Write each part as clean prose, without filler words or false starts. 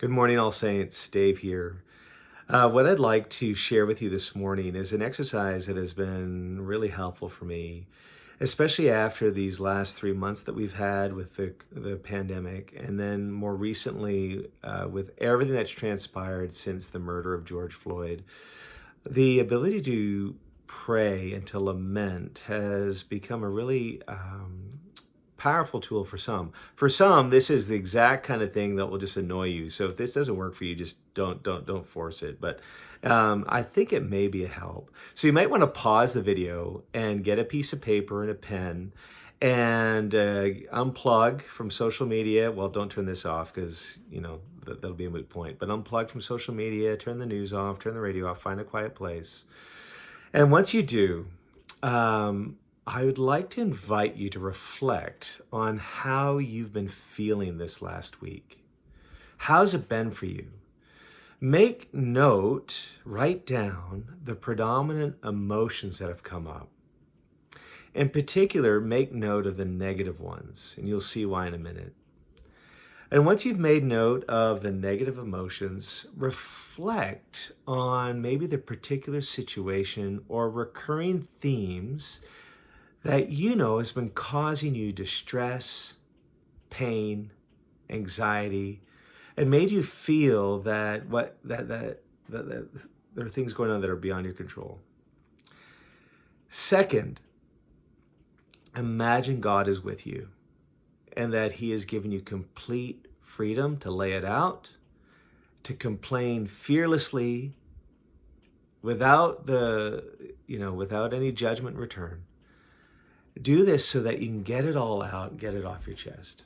Good morning, All Saints. Dave here. What I'd like to share with you this morning is an exercise that has been really helpful for me, especially after these last 3 months that we've had with the pandemic, and then more recently with everything that's transpired since the murder of George Floyd. The ability to pray and to lament has become a really powerful tool for some. For some, this is the exact kind of thing that will just annoy you. So if this doesn't work for you, just don't force it. But I think it may be a help. So you might want to pause the video and get a piece of paper and a pen and unplug from social media. Well, don't turn this off because that'll be a moot point. But unplug from social media, turn the news off, turn the radio off, find a quiet place. And once you do, I would like to invite you to reflect on how you've been feeling this last week. How's it been for you? Make note, write down the predominant emotions that have come up. In particular, make note of the negative ones, and you'll see why in a minute. And once you've made note of the negative emotions, reflect on maybe the particular situation or recurring themes that has been causing you distress, pain, anxiety, and made you feel that there are things going on that are beyond your control. Second, imagine God is with you and that He has given you complete freedom to lay it out, to complain fearlessly without any judgment in return. Do this so that you can get it all out and get it off your chest.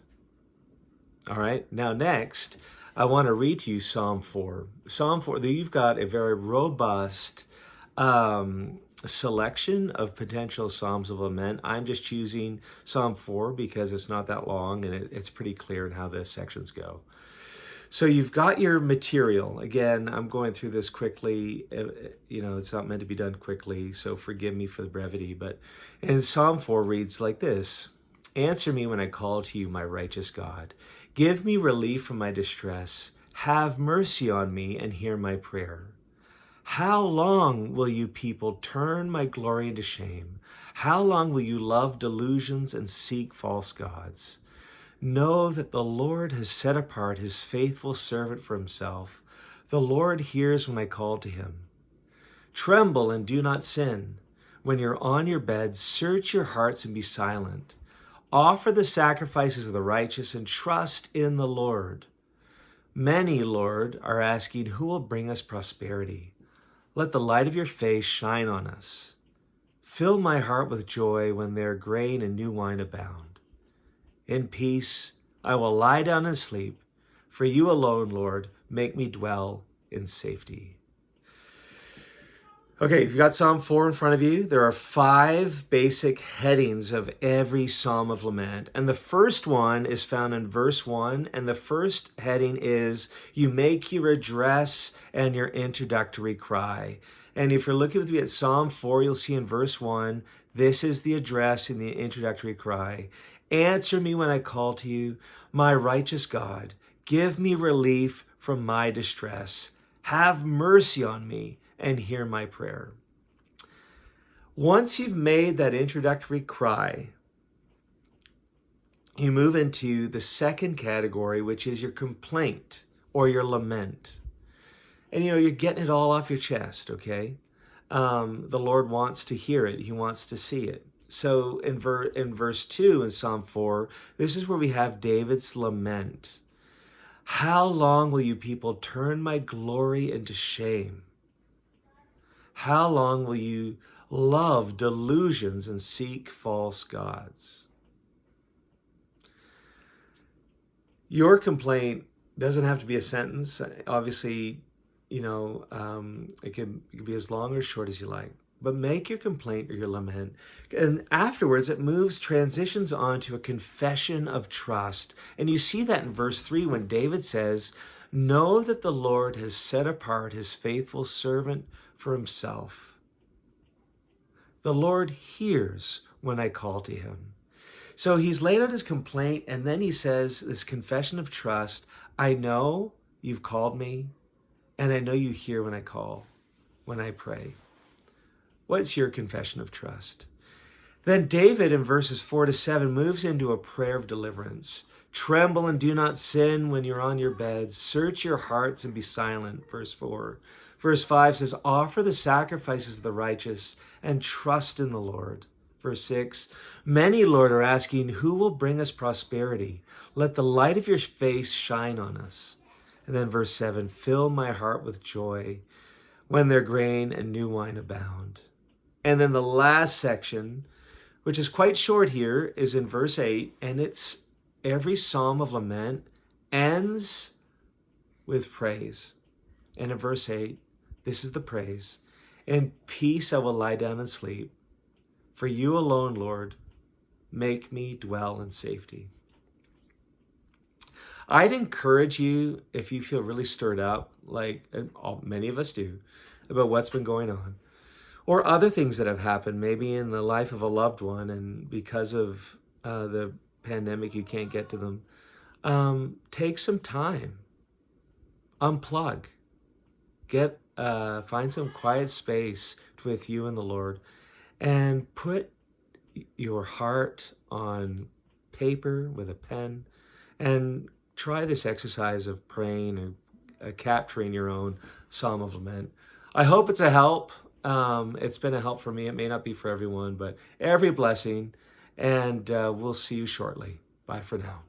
All right. Now, next, I want to read to you Psalm 4. Psalm 4, you've got a very robust selection of potential Psalms of Lament. I'm just choosing Psalm 4 because it's not that long and it's pretty clear in how the sections go. So you've got your material. Again, I'm going through this quickly. It's not meant to be done quickly, so forgive me for the brevity. But in Psalm 4 reads like this: Answer me when I call to you, my righteous God. Give me relief from my distress. Have mercy on me and hear my prayer. How long will you people turn my glory into shame? How long will you love delusions and seek false gods? Know that the Lord has set apart His faithful servant for Himself. The Lord hears when I call to Him. Tremble and do not sin. When you're on your bed, search your hearts and be silent. Offer the sacrifices of the righteous and trust in the Lord. Many, Lord, are asking, who will bring us prosperity? Let the light of your face shine on us. Fill my heart with joy when their grain and new wine abound. In peace, I will lie down and sleep. For you alone, Lord, make me dwell in safety. Okay, you've got Psalm 4 in front of you. There are 5 basic headings of every Psalm of Lament. And the first one is found in verse 1. And the first heading is, you make your address and your introductory cry. And if you're looking with me at Psalm 4, you'll see in verse 1, this is the address and the introductory cry. Answer me when I call to you, my righteous God. Give me relief from my distress. Have mercy on me and hear my prayer. Once you've made that introductory cry, you move into the second category, which is your complaint or your lament. And you're getting it all off your chest, okay? The Lord wants to hear it. He wants to see it. So in verse 2 in Psalm 4, this is where we have David's lament. How long will you people turn my glory into shame? How long will you love delusions and seek false gods? Your complaint doesn't have to be a sentence. Obviously, it can be as long or short as you like. But make your complaint or your lament. And afterwards, transitions on to a confession of trust. And you see that in verse 3 when David says, know that the Lord has set apart His faithful servant for Himself. The Lord hears when I call to Him. So he's laid out his complaint, and then he says this confession of trust. I know You've called me, and I know you hear when I call, when I pray. What's your confession of trust? Then David in verses 4-7 moves into a prayer of deliverance. Tremble and do not sin when you're on your beds. Search your hearts and be silent. Verse 4. Verse 5 says, offer the sacrifices of the righteous and trust in the Lord. Verse 6, many, Lord, are asking, who will bring us prosperity? Let the light of your face shine on us. And then verse 7, fill my heart with joy when their grain and new wine abound. And then the last section, which is quite short here, is in verse 8, and it's every psalm of lament ends with praise. And in verse 8, this is the praise. In peace I will lie down and sleep. For you alone, Lord, make me dwell in safety. I'd encourage you, if you feel really stirred up, like many of us do, about what's been going on, or other things that have happened, maybe in the life of a loved one, and because of the pandemic, you can't get to them. Take some time, unplug, find some quiet space with you and the Lord, and put your heart on paper with a pen, and try this exercise of praying and capturing your own Psalm of Lament. I hope it's a help. It's been a help for me. It may not be for everyone, but every blessing. And we'll see you shortly. Bye for now.